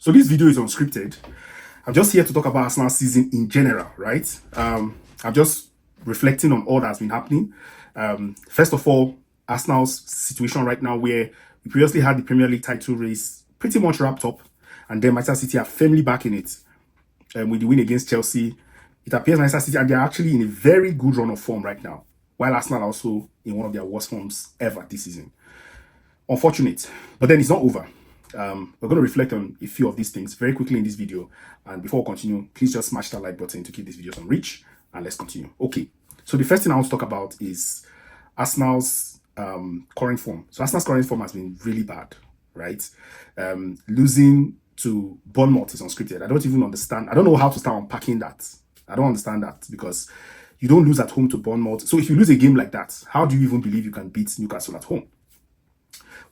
So this video is unscripted. I'm just here to talk about Arsenal season in general, right? I'm just reflecting on all that's been happening. First of all, Arsenal's situation right now, where we previously had the Premier League title race pretty much wrapped up, and then Manchester City are firmly back in it with the win against Chelsea. It appears Manchester City, and they're actually in a very good run of form right now, while Arsenal are also in one of their worst forms ever this season. Unfortunate, but then it's not over. We're going to reflect on a few of these things very quickly in this video. And before we continue, please just smash that like button to keep this video on reach. And let's continue. Okay, so the first thing I want to talk about is Arsenal's current form. So Arsenal's current form has been really bad, right? Losing to Bournemouth is unscripted. I don't even understand. I don't know how to start unpacking that. I don't understand that, because you don't lose at home to Bournemouth. So if you lose a game like that, how do you even believe you can beat Newcastle at home?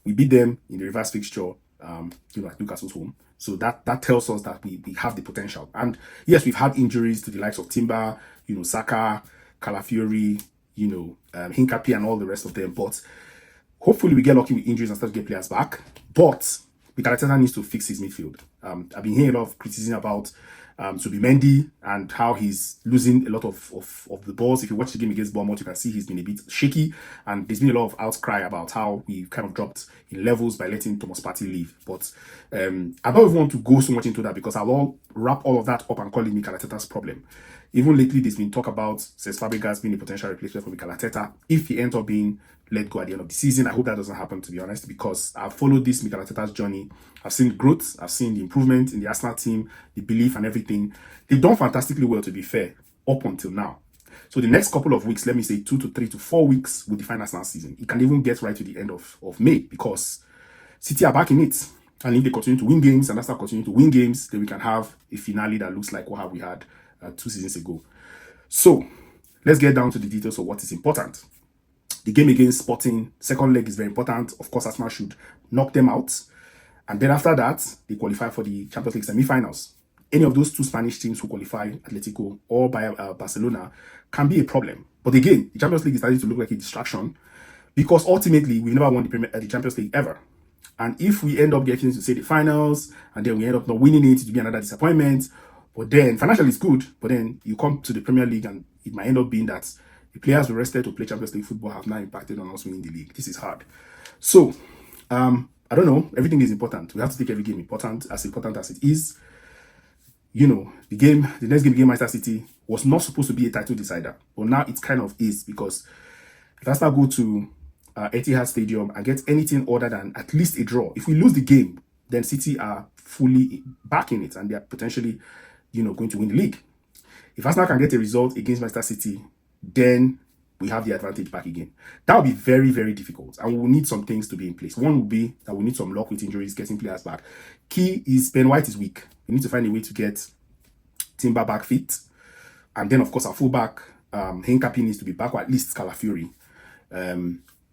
We beat them in the reverse fixture, at Newcastle's home. So that tells us that we have the potential. And yes, we've had injuries to the likes of Timber, Saka, Calafiori, Hincapié and all the rest of them. But hopefully we get lucky with injuries and start to get players back. But Mikel Arteta needs to fix his midfield. I've been hearing a lot of criticism about Subimendi and how he's losing a lot of the balls. If you watch the game against Bournemouth, you can see he's been a bit shaky, and there's been a lot of outcry about how we kind of dropped in levels by letting Thomas Partey leave. But I don't even want to go so much into that, because I'll wrap all of that up and call it Mikel Arteta's problem. Even lately, there's been talk about Cesc Fabregas being a potential replacement for Mikel Arteta if he ends up being let go at the end of the season. I hope that doesn't happen, to be honest, because I've followed this Mikel Arteta's journey. I've seen growth, I've seen the improvement in the Arsenal team, the belief and everything. They've done fantastically well, to be fair, up until now. So the next couple of weeks, let me say 2 to 3 to 4 weeks, will define Arsenal season. It can even get right to the end of May, because City are back in it. And if they continue to win games and Arsenal continue to win games, then we can have a finale that looks like what we had 2 seasons ago. So let's get down to the details of what is important. The game against Sporting, second leg, is very important. Of course, Arsenal should knock them out. And then after that, they qualify for the Champions League semi-finals. Any of those 2 Spanish teams who qualify, Atletico or Barcelona, can be a problem. But again, the Champions League is starting to look like a distraction, because ultimately, we've never won the Champions League ever. And if we end up getting to, say, the finals, and then we end up not winning it, it will be another disappointment. But then, financially, it's good. But then you come to the Premier League, and it might end up being that the players were rested to play Champions League football have now impacted on us winning the league. This is hard. So, I don't know. Everything is important. We have to take every game important as it is. The next game against Manchester City was not supposed to be a title decider. But now it kind of is, because if Arsenal go to Etihad Stadium and get anything other than at least a draw, if we lose the game, then City are fully back in it, and they are potentially, going to win the league. If Arsenal can get a result against Manchester City, then we have the advantage back again. That will be very, very difficult, and we will need some things to be in place. One will be that we need some luck with injuries, getting players back. Key is Ben White is weak. We need to find a way to get Timber back fit, and then of course our fullback Hincapié needs to be back, or at least Calafiori.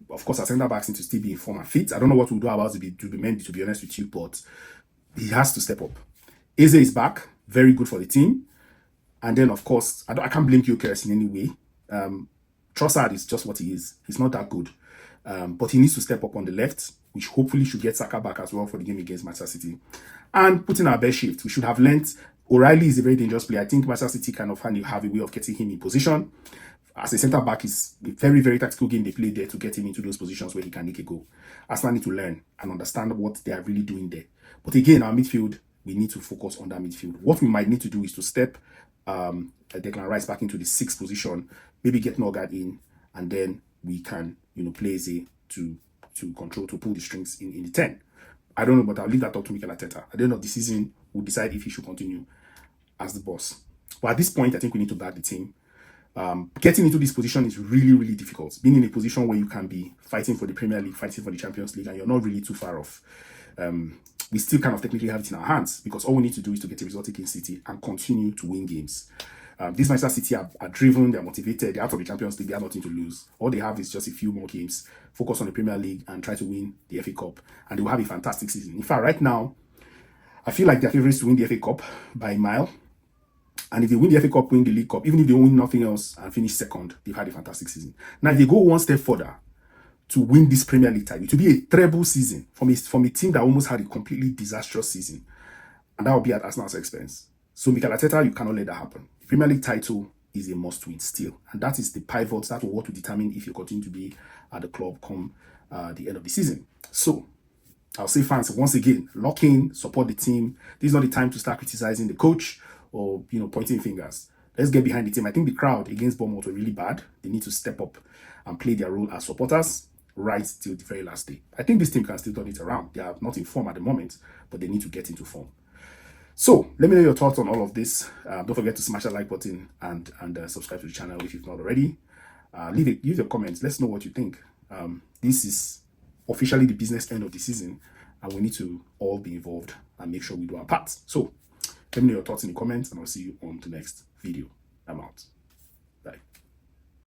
Of course, our centre backs need to still be in form and fit. I don't know what we'll do about Subimendi, to be honest with you, but he has to step up. Eze is back, very good for the team. And then, of course, I can't blame Gyökeres in any way. Trossard is just what he is. He's not that good. But he needs to step up on the left, which hopefully should get Saka back as well for the game against Manchester City. And put in our best shift. We should have learnt O'Reilly is a very dangerous player. I think Manchester City kind of have a way of getting him in position. As a centre-back, it's a very, very tactical game they play there to get him into those positions where he can make a goal. Arsenal need to learn and understand what they are really doing there. But again, our midfield, we need to focus on that midfield. What we might need to do is to step Declan Rice back into the 6th position, maybe get Norgard in, and then we can, play Eze to pull the strings in the 10. I don't know, but I'll leave that up to Mikel Arteta. At the end of the season, we'll decide if he should continue as the boss. But at this point, I think we need to back the team. Getting into this position is really, really difficult. Being in a position where you can be fighting for the Premier League, fighting for the Champions League, and you're not really too far off. We still kind of technically have it in our hands, because all we need to do is to get a result against City and continue to win games. These Manchester City are driven, they're motivated, they're out of the Champions League, they have nothing to lose. All they have is just a few more games, focus on the Premier League and try to win the FA Cup, and they will have a fantastic season. In fact, right now, I feel like they're favourites to win the FA Cup by a mile. And if they win the FA Cup, win the League Cup, even if they win nothing else and finish second, they've had a fantastic season. Now, if they go one step further to win this Premier League title, it will be a treble season from a team that almost had a completely disastrous season. and that will be at Arsenal's expense. So Mikel Arteta, you cannot let that happen. The Premier League title is a must-win still, and that is the pivot. That's what will determine if you continue to be at the club come the end of the season. So I'll say, fans, once again, lock in, support the team. This is not the time to start criticizing the coach or pointing fingers. Let's get behind the team. I think the crowd against Bournemouth were really bad. They need to step up and play their role as supporters right till the very last day. I think this team can still turn it around. They are not in form at the moment, but they need to get into form. So let me know your thoughts on all of this. Don't forget to smash that like button and subscribe to the channel if you've not already. Leave your comments. Let's know what you think. This is officially the business end of the season, and we need to all be involved and make sure we do our part. So let me know your thoughts in the comments, and I'll see you on the next video. I'm out.